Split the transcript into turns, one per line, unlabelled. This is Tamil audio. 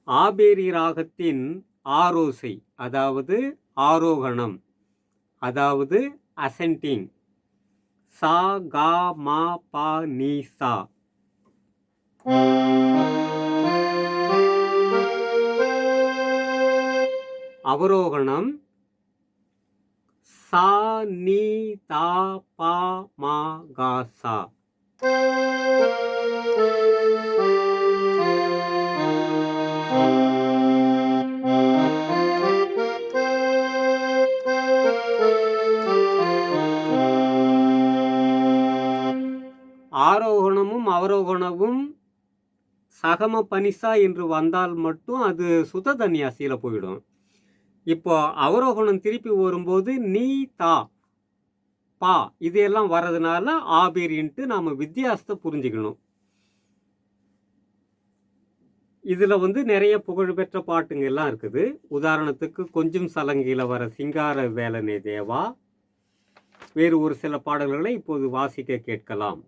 ஆபேரி ராகத்தின் ஆரோசை, அதாவது ஆரோகணம், அதாவது அசென்டிங். சா கா மா பா நீ சா. அவரோகணம் சா நீ தா பா மா கா சா. ஆரோகணமும் அவரோகணமும் சகம பனிசா என்று வந்தால் மட்டும் அது சுத்த தன்யாசியில போயிடும். இப்போ அவரோகணம் திருப்பி வரும்போது நீ தா பா இதெல்லாம் வர்றதுனால ஆபேரின்ட்டு நாம வித்தியாசத்தை புரிஞ்சுக்கணும். இதுல நிறைய புகழ்பெற்ற பாட்டுங்க எல்லாம் இருக்குது. உதாரணத்துக்கு கொஞ்சம் சலங்கில வர சிங்கார வேலனே தேவா, வேறு ஒரு சில பாடல்களை இப்போது வாசிக்க கேட்கலாம்.